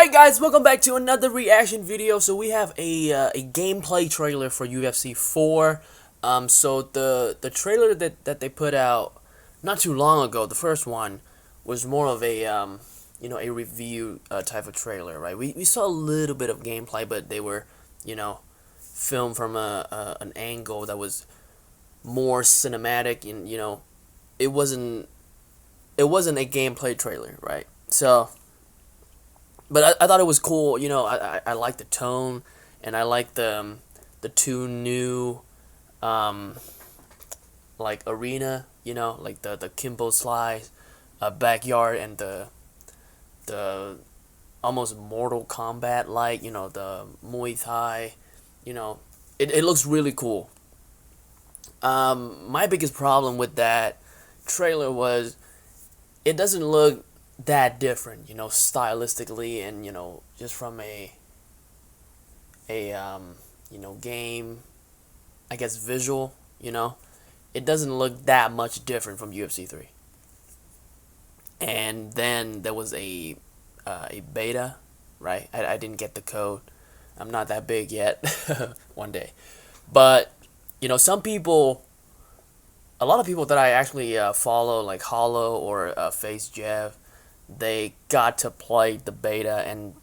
Alright guys, welcome back to another reaction video. So we have a gameplay trailer for UFC 4. So the trailer that they put out not too long ago, the first one, was more of a a review type of trailer, right? We saw a little bit of gameplay, but they were, filmed from an angle that was more cinematic, and it wasn't a gameplay trailer, right? So but I thought it was cool. I like the tone, and I like the two new like arena, like the Kimbo Slice backyard, and the almost Mortal Kombat like, the Muay Thai. It looks really cool. My biggest problem with that trailer was it doesn't look that different, stylistically, and just from a game, I guess, visual. It doesn't look that much different from UFC 3. And then there was a beta, right? I didn't get the code. I'm not that big yet. One day. But some people, a lot of people that I actually follow, like Hollow or Face Jeff, they got to play the beta, and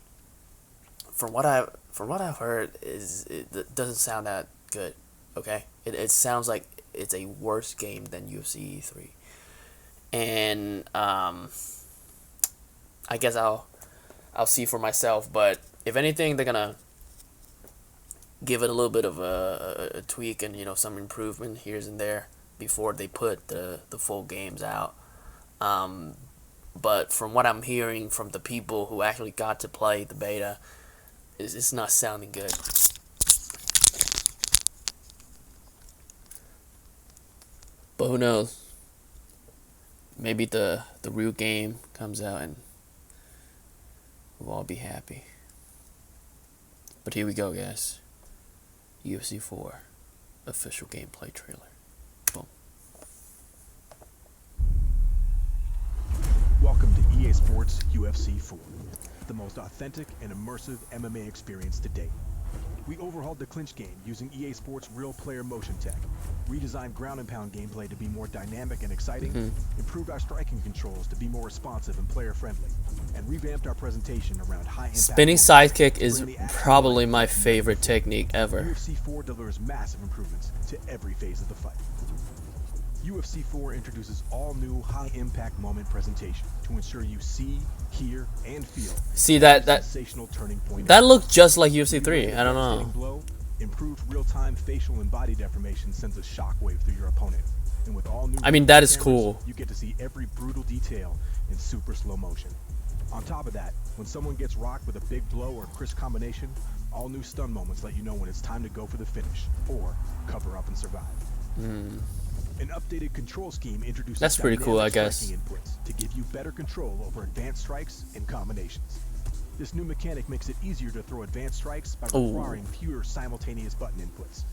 from what I've heard, it doesn't sound that good. Okay, it sounds like it's a worse game than UFC 3, and I guess I'll see for myself. But if anything, they're gonna give it a little bit of a tweak and some improvement here and there before they put the full games out. But from what I'm hearing from the people who actually got to play the beta, it's not sounding good. But who knows? Maybe the real game comes out and we'll all be happy. But here we go, guys. UFC 4 official gameplay trailer. Boom. Welcome to EA Sports UFC 4, the most authentic and immersive MMA experience to date. We overhauled the clinch game using EA Sports real player motion tech, redesigned ground and pound gameplay to be more dynamic and exciting, improved our striking controls to be more responsive and player friendly, and revamped our presentation around high impact. Spinning sidekick is probably my favorite technique ever. UFC 4 delivers massive improvements to every phase of the fight. UFC 4 introduces all new high-impact moment presentation to ensure you see, hear, and feel. See that sensational turning point. That looked just like UFC 3. I don't know. Blow, improved real-time facial and body deformation sends a shockwave through your opponent, and with all new. I mean, that is cameras, cool. You get to see every brutal detail in super slow motion. On top of that, when someone gets rocked with a big blow or crisp combination, all new stun moments let you know when it's time to go for the finish or cover up and survive. An updated control scheme introduces That's pretty cool, I guess. inputs to give you better control over advanced strikes and combinations. This new mechanic makes it easier to throw advanced strikes by requiring fewer simultaneous button inputs.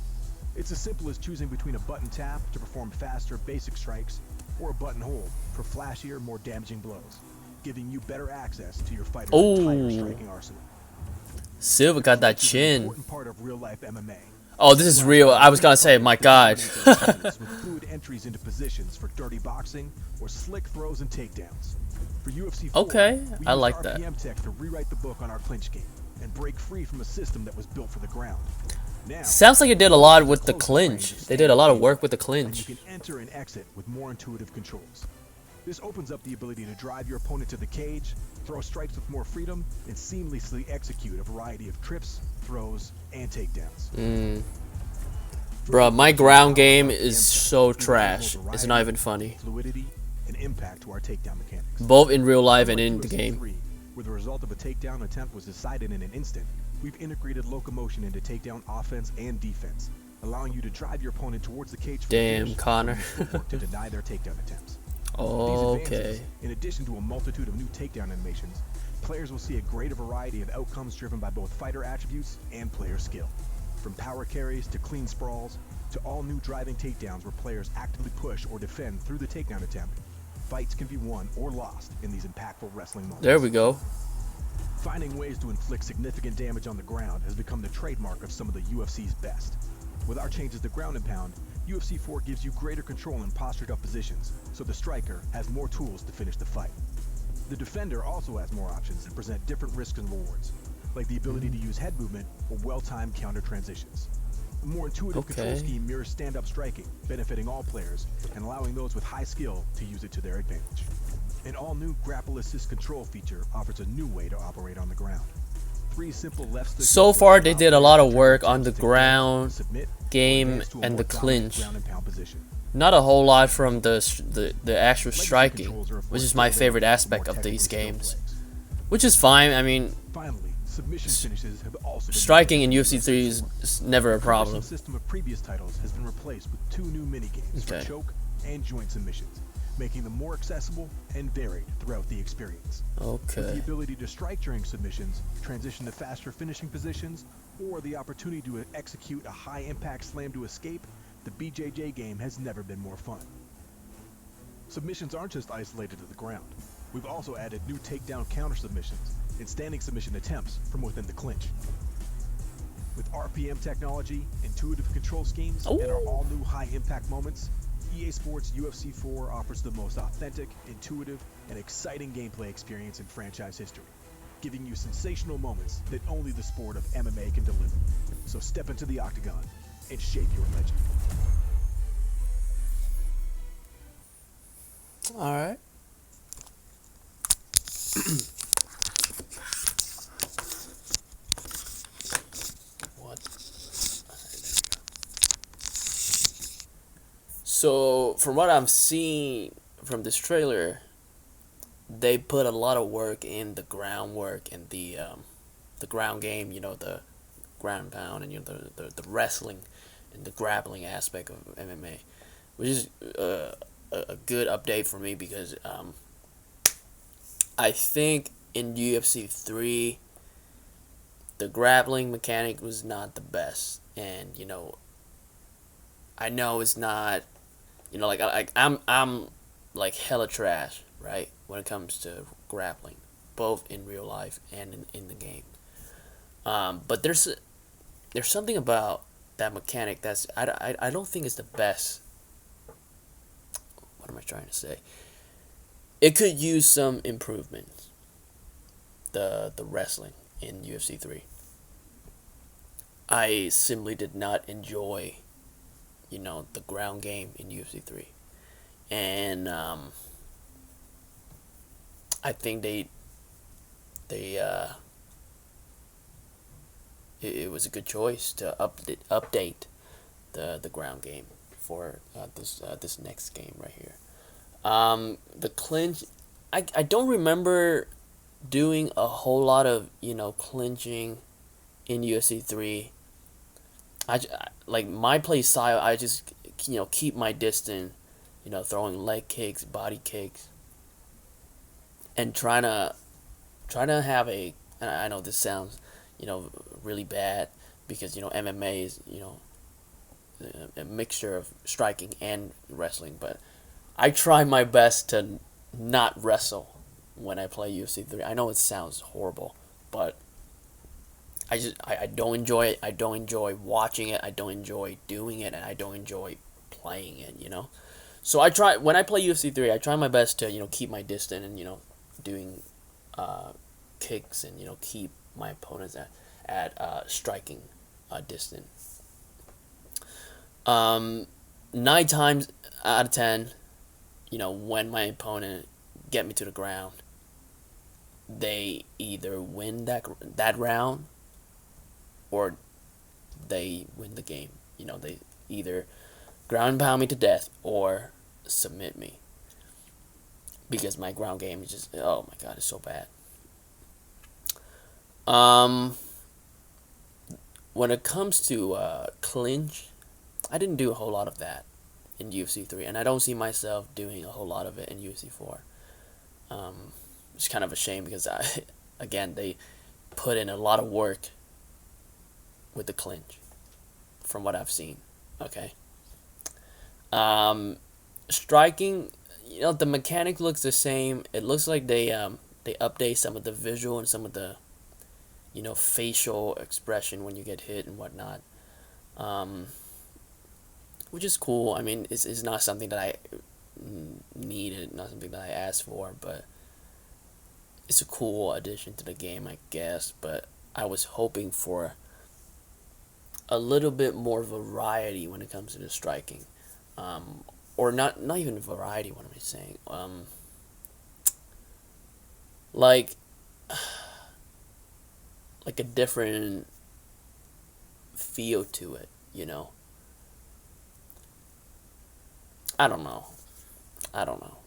It's as simple as choosing between a button tap to perform faster basic strikes or a button hold for flashier, more damaging blows, giving you better access to your fighter's entire striking arsenal. Silva got that chin. Important part of real-life MMA. Oh, this is real. I was gonna say, my God. With fluid entries into positions for dirty boxing or slick throws and takedowns. For UFC 4, Okay, I like our that. PM tech to rewrite the book on our clinch game and break free from a system that was built for the ground. Now, Sounds like it did a lot with the clinch. They did a lot of work with the and clinch. you can enter and exit with more intuitive controls. This opens up the ability to drive your opponent to the cage, throw strikes with more freedom, and seamlessly execute a variety of trips, throws, and takedowns. Bruh, my ground game is so trash. It's not even funny. Fluidity and impact to our takedown mechanics. Both in real life and in the game. Where the result of a takedown attempt was decided in an instant, we've integrated locomotion into takedown offense and defense, allowing you to drive your opponent towards the cage. Damn, Connor. To deny their takedown attempts. Okay. In addition to a multitude of new takedown animations, players will see a greater variety of outcomes driven by both fighter attributes and player skill. From power carries to clean sprawls to all new driving takedowns where players actively push or defend through the takedown attempt, fights can be won or lost in these impactful wrestling moments. There we go. Finding ways to inflict significant damage on the ground has become the trademark of some of the UFC's best. With our changes to ground and pound, UFC 4 gives you greater control in postured up positions, so the striker has more tools to finish the fight. The defender also has more options that present different risks and rewards, like the ability to use head movement or well-timed counter transitions. A more intuitive control scheme mirrors stand-up striking, benefiting all players and allowing those with high skill to use it to their advantage. An all-new grapple assist control feature offers a new way to operate on the ground. Three simple left stick. So far, they did a lot of work on the ground game and the clinch. Not a whole lot from the actual striking, which is my favorite aspect of these games. Which is fine. I mean, striking in UFC 3 is never a problem. The system of previous titles has been replaced with two new minigames for choke and joint submissions, making them more accessible and varied throughout the experience. Okay. With the ability to strike during submissions, transition to faster finishing positions, or the opportunity to execute a high-impact slam to escape, the BJJ game has never been more fun. Submissions aren't just isolated to the ground. We've also added new takedown counter submissions and standing submission attempts from within the clinch. With RPM technology, intuitive control schemes, and our all-new high-impact moments, EA Sports UFC 4 offers the most authentic, intuitive, and exciting gameplay experience in franchise history, giving you sensational moments that only the sport of MMA can deliver. So step into the octagon and shape your legend. All right. What? So, from what I'm seeing from this trailer, they put a lot of work in the groundwork and the ground game. You know, the ground and pound and the wrestling and the grappling aspect of MMA, which is a good update for me because I think in UFC 3 the grappling mechanic was not the best, and I know it's not, like I'm like hella trash, right, when it comes to grappling, both in real life and in the game. But there's something about that mechanic that's I don't think it's the best. What am I trying to say? It could use some improvements. The wrestling in UFC 3. I simply did not enjoy, the ground game in UFC 3, and I think it was a good choice to update the ground game for this next game right here. The clinch, I don't remember doing a whole lot of clinching in UFC 3. Like my play style, I just keep my distance, throwing leg kicks, body kicks, and trying to have a. And I know this sounds really bad because MMA is a mixture of striking and wrestling, but I try my best to not wrestle when I play UFC 3. I know it sounds horrible, but I don't enjoy it. I don't enjoy watching it. I don't enjoy doing it, and I don't enjoy playing it. So I try when I play UFC 3. I try my best to keep my distance and doing kicks and keep my opponents at striking distance. 9 times out of 10, when my opponent get me to the ground, they either win that round or they win the game. They either ground and pound me to death or submit me because my ground game is just, oh my god, it's so bad. When it comes to clinch, I didn't do a whole lot of that in UFC 3, and I don't see myself doing a whole lot of it in UFC 4. It's kind of a shame because they put in a lot of work with the clinch, from what I've seen. Okay. Striking, the mechanic looks the same. It looks like they update some of the visual and some of the facial expression when you get hit and whatnot, um, which is cool. I mean, it's not something that I needed, not something that I asked for, but it's a cool addition to the game, I guess. But I was hoping for a little bit more variety when it comes to the striking, or not even variety. What am I saying? Like like a different feel to it. I don't know. I don't know.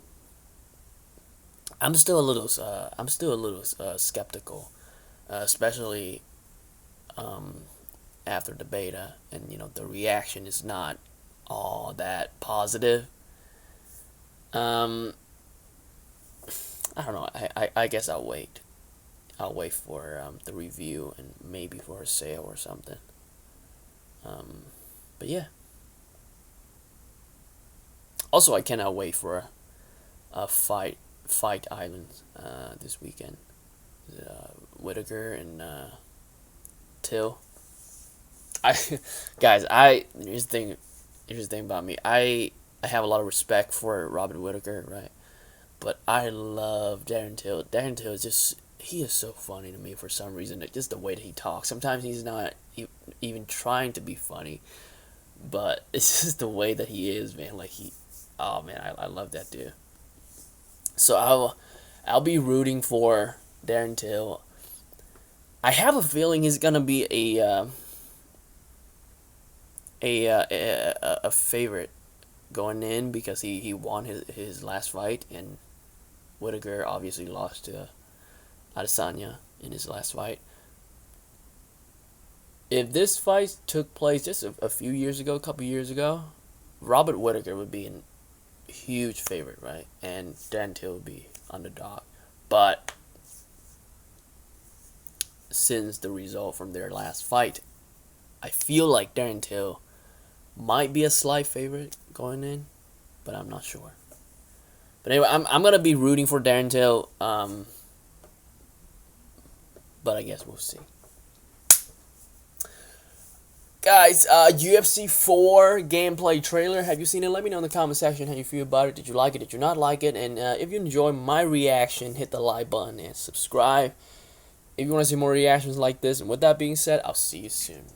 I'm still a little skeptical, especially um, after the beta, and the reaction is not all that positive. Um, I don't know. I guess I'll wait. I'll wait for the review and maybe for a sale or something. Um, but yeah. Also, I cannot wait for a fight island this weekend. Whitaker and Till. I guys, I here's the thing about me. I have a lot of respect for Robert Whitaker, right? But I love Darren Till. Darren Till is just he is so funny to me for some reason. Just the way that he talks. Sometimes he's not even trying to be funny, but it's just the way that he is, man. Like oh man, I love that dude. So I'll be rooting for Darren Till. I have a feeling he's gonna be a favorite going in because he won his last fight, and Whitaker obviously lost to Adesanya in his last fight. If this fight took place just a few years ago, a couple years ago, Robert Whitaker would be a huge favorite, right? And Darren Till would be underdog. But since the result from their last fight, I feel like Darren Till might be a slight favorite going in, but I'm not sure. But anyway, I'm gonna be rooting for Darren Till, but I guess we'll see. Guys, UFC 4 gameplay trailer. Have you seen it? Let me know in the comment section how you feel about it. Did you like it? Did you not like it? And if you enjoy my reaction, hit the like button and subscribe if you want to see more reactions like this. And with that being said, I'll see you soon.